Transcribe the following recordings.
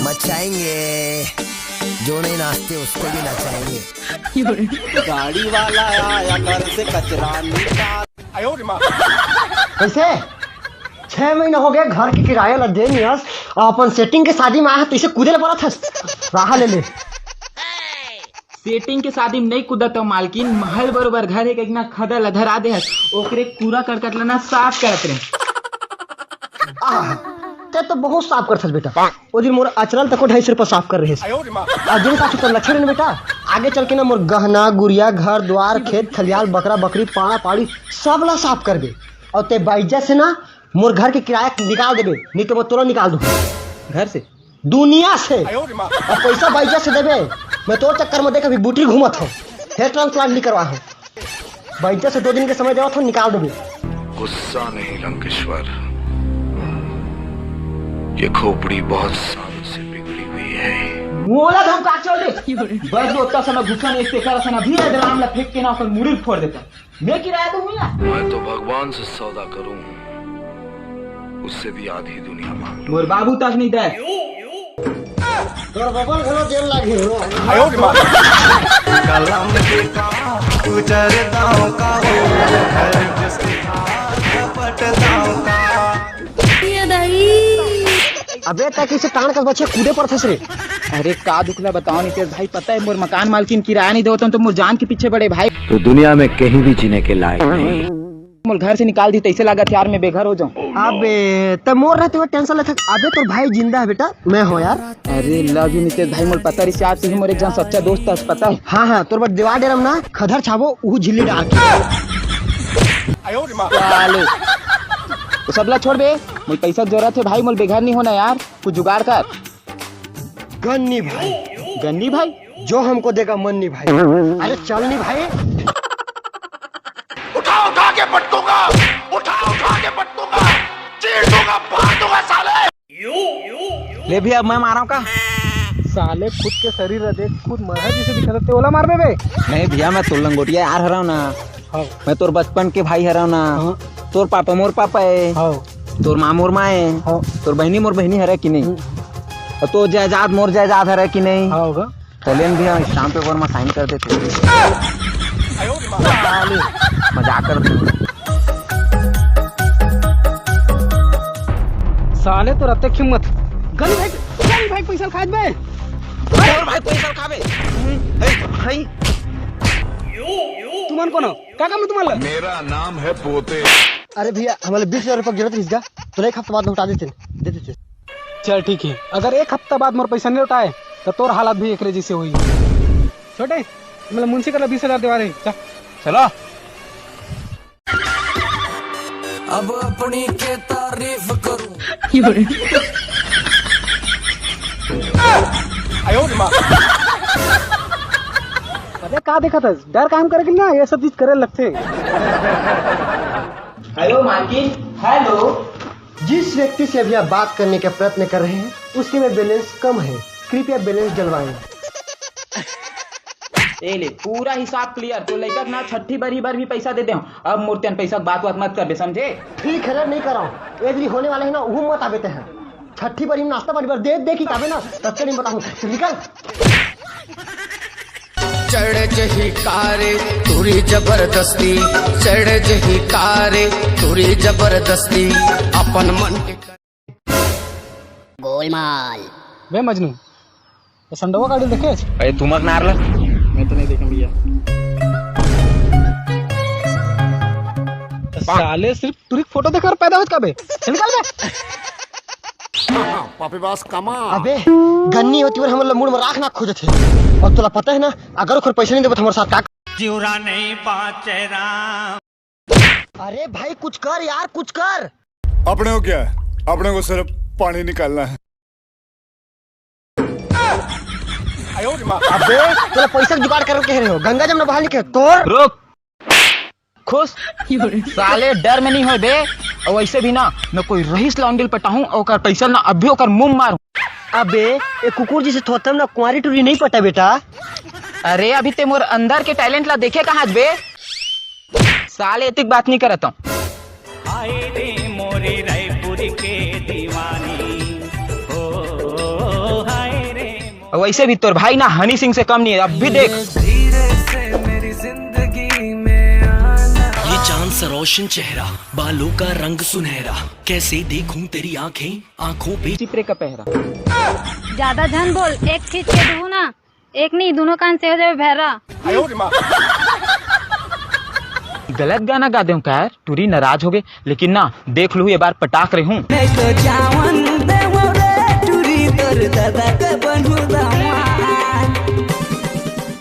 मचाएंगे, जो नहीं नाचते उसको भी नचाएंगे। गाड़ी वाला आया घर से कचरा निकाल। कैसे 6 महीना हो गया घर के किराया ला दे नियस अपन सेटिंग के शादी में आया तो इसे कूदे पड़ा था राह ले ले। सेटिंग के शादी में नहीं कूदत मालकिन, महल बरोबर घर एक ना खदल धरा दे ओकरे कूड़ा करकट लेना साफ करत रहे। ते तो बहुत साफ करथस बेटा, ओ दिन मोर अचरल तक 250 रुपया साफ कर रहे आज दिन साफ तो लक्षण है बेटा। आगे चल के ना मोर गहना गुड़िया घर द्वार खेत खलियाल बकरा बकरी पाड़ा पाड़ी सब ला साफ कर दे और ते बाइजा से ना मोर घर के किराया निकाल देबे, नहीं तो मैं तुरंत निकाल दूं घर से दुनिया से। और पैसा बाइजा से देबे, मैं तो चक्कर में देख अभी बूटी घूमत हूँ, हेयर ट्रांसप्लांट नहीं करवा हूँ। बाइजा से 2 दिन के समय देवा था निकाल देबे। गुस्सा नहीं लंकेश्वर, ये खोपड़ी बहुत सालों से बिगड़ी हुई है। मोला धमका छोड़ दे बस उतना समय भूखा नहीं इससे कर सना भी डराम ला फेंक के ना कर मुड़ी फोड़ देता। मैं किराया दूंगा, मैं तो भगवान से सौदा करूं, उससे भी आधी दुनिया मांग। मोर बाबू तक नहीं दे तोर बबल घलो जेल लागे हो। कलम देखा गुजर दाव का हो घर जिसके पट दाव का। अबे तक इसे टाण कर बच्चे कूदे पर थस रे। अरे का दुखला बताओ नहीं भाई, पता है मोर मकान मालकिन किराया नहीं देता तो मोर जान के पीछे बड़े भाई। तो दुनिया में कहीं भी जीने के लायक नहीं। मोर घर से निकाल दी तैसे लगा यार मैं बेघर हो जाऊं। अबे तब मोर रहते हुए टेंशन लेता। अबे तोर भाई जिंदा है बेटा, मैं हो यार। अरे लव यू नितेश भाई, मोर पता रिश्ते आज से ही मोर एक जन सच्चा दोस्त है पता है। हाँ तोर बड़ दीवार डेरम ना खदर छाबो ऊ झिल्ली डाल तो सबला छोड़ बे, मोर पैसा जरूरत है भाई, मोर बेघर नहीं होना यार, कुछ जुगाड़ कर। गन्नी भाई, गन्नी भाई जो हमको देगा मन्नी भाई। अरे चल नी भाई, उठा के पटकूंगा, उठा के पटकूंगा, चीर दूंगा, फाड़ दूंगा साले। ले भी अब मैं मारा का साले खुद के शरीर देख खुद मरहा जैसे दिखते ओला मार बे। नहीं भैया मैं तो लंगोटिया यार हराऊ ना। मैं तोर बचपन के भाई हराऊ ना। तोर पापा मोर पापा है, तोर माँ मोर माँ है, तोर बहनी मोर बहनी हरे कि नहीं, और तो जायदाद मोर जायदाद हरे कि नहीं। चलेन भी हम स्टाम्प पेपर में साइन कर देते। मजाक करते साले तो रत्ते हिम्मत गली भाई पैसा खा बे और भाई पैसा खाबे। तुमन कौन हो क्या काम है तुम्हारा? मेरा नाम है पोते। अरे भैया हमारे 20,000 रुपया जरूरत इसका, तो 1 हफ्ता बाद लौटा देते दे देते। चल ठीक है, अगर 1 हफ्ता बाद मोर पैसा नहीं लौटाए तो तोर हालत भी एक जैसे हुई। छोटे मतलब मुंशी का 20,000 दिवा रहे चलो। अब अपनी के तारीफ करूं। अबे का देखा था डर काम करे ना ये सब चीज करे लगते। हेलो मालकिन, हेलो। जिस व्यक्ति से अभी आप बात करने का प्रयत्न कर रहे हैं उसके में बैलेंस कम है, कृपया बैलेंस डलवाएं। ए ले पूरा हिसाब क्लियर, तो लेकर ना छठी बार भी पैसा दे दे। अब मूर्तियन पैसा बात मत कर बे, समझे? ठीक है नहीं कराऊं एजली होने वाले है ना वो मत आबेते हैं। छठी बारी नाश्ता पानी बार दे की काबे ना तब से नहीं बताऊं। चल निकल। चढ़ जही कारे तुरी जबरदस्ती, चढ़ जही कारे तुरी जबरदस्ती, अपन मन के गोलमाल। वे मजनू ये संडवा गाड़ी देखे? अरे तुमक नारला मैं तो नहीं देखा भैया। साले सिर्फ तुरी फोटो देखकर पैदा होत काबे। चल निकल बे। पापी बास कमा। अबे गन्नी होती और हमला मूड में राख ना खोजत है। और तोला पता है ना अगर ओकर पैसा नहीं देबत हमर साथ का जीवरा नहीं बाचेरा। अरे भाई कुछ कर यार कुछ कर। अपने को क्या है, अपने को सिर्फ पानी निकालना है। अबे तोला पैसा जुगाड़ कर कह रहे हो, गंगा जमुना बहा निकल तोर। रुक खुश साले डर में नहीं हो बे। और वैसे भी ना मैं कोई रईस लौंडिल पटाऊं और पैसा ना अभी ओकर मुंह मारूं। अबे एक कुकुर जिसे थोतम ना कुंवारी टूरी नहीं पटा बेटा। अरे अभी ते मोर अंदर के टैलेंट ला देखे कहाँ बे। साले इतनी बात नहीं करता हूँ। आए रे मोरे रायपुर के दीवानी, ओ हाय और वैसे भी तोर भाई ना हनी सिंह से कम नहीं है, अब भी देख। ये चांद सा रोशन चेहरा, बालों का रंग सुनहरा, कैसे देखूं तेरी आंखें आंखों पे चिपरे का पहरा। ज्यादा झन बोल, एक खींच के दू ना, एक नहीं दोनों कान से हो जाए बहरा। गलत गाना गा दूं क्या यार, टूरी नाराज हो गए, लेकिन ना देख लू ये बार पटाख रही हूँ।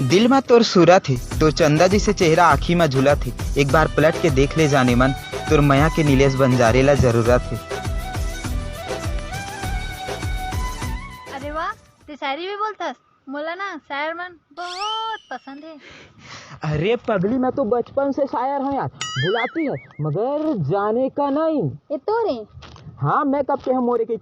दिल में तोर सूरत थी, तो चंदा जी से चेहरा आँखी में झूला थी, एक बार पलट के देख ले जाने मन, तोर मया के नीलेश बंजारे ला जरूरत थी। अरे वाह, ते शायरी भी बोलतस, मोला ना शायर मन बहुत पसंद है। अरे पगली, मैं तो बचपन से शायर हूँ यार, बुलाती है मगर जाने का नहीं। ये तो रे हाँ, मैं कब के हम मोरे के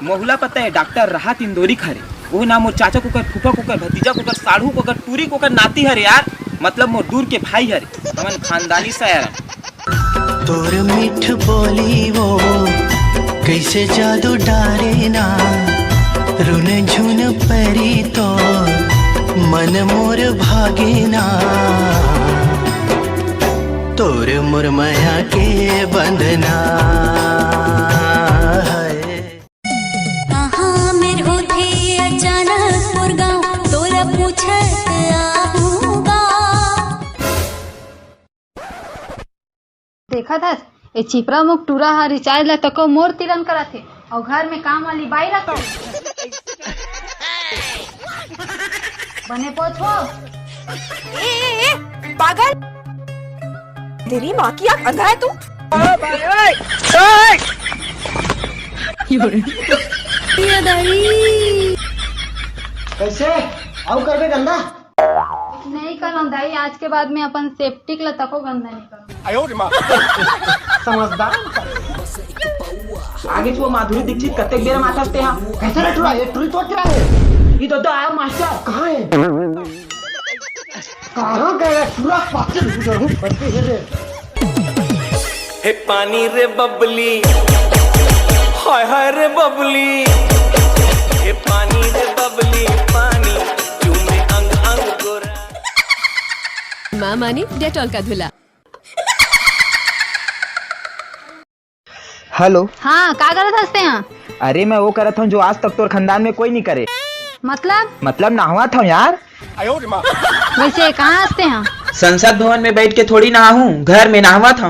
मोहला पता है डॉक्टर राहत इंदौरी खरे, वो ना मोर चाचा को कर, फूफा को कर, भतीजा को कर, साढ़ू को कर, टूरी को कर, नाती हरे यार, मतलब मोर दूर के भाई हरे, हमन खानदानी शायर। तोर मीठ बोली वो कैसे जादू डारे ना, रुन झुन परी तो मन मोर भागे ना, तोर मोर माया के बंधना। देखा था ये चिपरा मुख टूरा हा रिचार्ज ला तको मोर तिरन करा थे, और घर में काम वाली बाई रखा बने पहुंचो। पागल, तेरी माँ की आँख अंधा है तू। कैसे आओ कर बे गंदा नहीं करो दाई, आज के बाद में अपन सेफ्टिक ला तको गंदा नहीं करो। समझदार आगे वो माधुरी दीक्षित कतेक बेर माथा ते हां कैसे रे टूरा, ये टूरी तोड़ के लाए ई तो आया मास्टर कहाँ है? कहाँ गया टूरा? पाछे गुजर हूँ बच्चे है रे। हे पानी रे बबली, हाय हाय रे बबली, हे पानी रे बबली, पानी चूमे अंग अंग गोरा। माँ मानी डेटॉल का धुला। हेलो। हाँ, का करत हंसते हैं? अरे मैं वो करत हूँ जो आज तक तोर खानदान में कोई नहीं करे। मतलब नहावा था यार। वैसे कहाँ हंसते हैं? संसद भवन में बैठ के थोड़ी नहा हूँ, घर में नहावा था।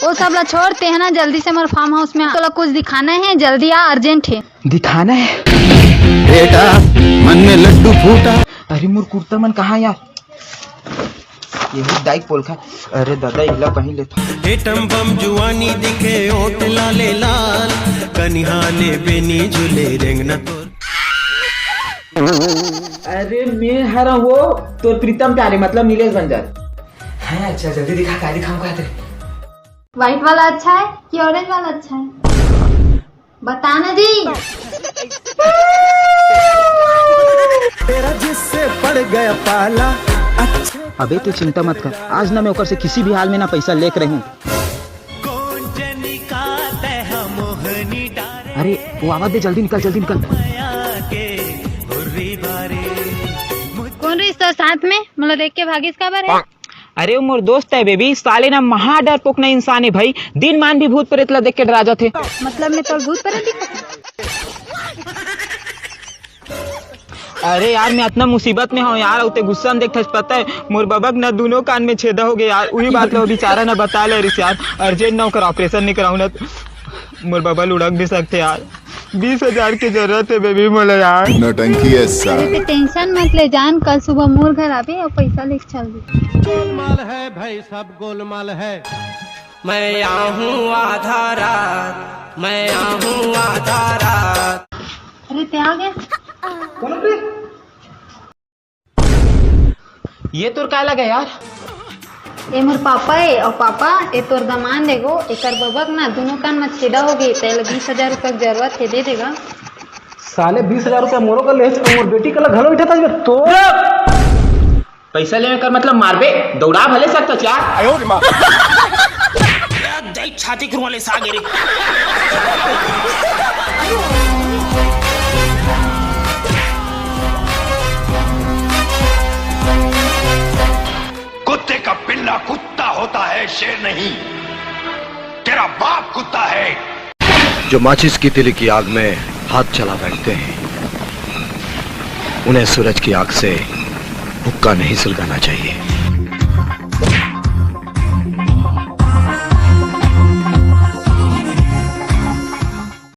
वो सब ला छोड़ते हैं ना, जल्दी से हमारे फार्म हाउस में तो कुछ दिखाना है, जल्दी आ, अर्जेंट है। दिखाना है बेटा, मन में लड्डू फूटा। अरे मोर कुर्ता मन कहाँ यार, यही दाई पोल खा। अरे दादा इला कहीं लेता। एटम बम जुआनी दिखे ओट लाले लाल, कनिहाले बेनी झूले रेंगना तोर। अरे मैं हरा वो तो प्रीतम प्यारे मतलब नीलेश बंजार। हाँ अच्छा, जल्दी दिखा, क्या दिखाऊं क्या तेरे? व्हाइट वाला अच्छा है कि ऑरेंज वाला अच्छा है? बताना जी। तेरा जिससे पड़ गया पाला। अबे तू चिंता मत कर, आज ना मैं ओकर से किसी भी हाल में ना पैसा लेकर रहूं। अरे वो आवाज दे, जल्दी निकल जल्दी निकल। कौन रिश्ता साथ में मतलब देख के भागिस खबर है? अरे वो मोर दोस्त है बेबी, साले ना महा डरपोक ना इंसान है भाई, दिन मान भी भूत प्रेत ला देख के डरा जाते। मतलब में तो भूत प्रेत दिखा। अरे यार मैं इतना मुसीबत में हूँ यार, उते गुस्सा में देखता पता है मोर बबक ना दोनों कान में छेदा हो गया यार, वही बात है वो बेचारा ना बता ले रिस यार, अर्जेंट ना होकर ऑपरेशन नहीं कराऊं ना मोर बबा लुढ़क भी सकते यार। 20,000 की जरूरत है बेबी मोला यार। नौटंकी है अरे टेंशन मत ले जान, कल सुबह मोर घर आवे और पैसा लेके चल दे। गोलमाल है भाई, सब गोलमाल है। मैं आहूँ आधा रात, मैं आहूँ आधा रात। अरे त्या गया ये तो क्या लगा यार? ये मोर पापा है, और पापा ये तोर दामान देगो, एकर बबक ना दोनों कान में छेदा हो गई, तेल 20,000 रुपया जरूरत है, दे देगा। साले 20,000 रुपया मोरो का ले, मोर बेटी का घर बैठा था तो पैसा लेने का मतलब मारबे दौड़ा भले सकता क्या? छाती खुरवा ले सागे रे। बिना कुत्ता होता है, शेर नहीं। तेरा बाप कुत्ता है। जो माचिस की तिली की आग में हाथ चला बैठते हैं, उन्हें सूरज की आग से हुक्का नहीं सुलगाना चाहिए।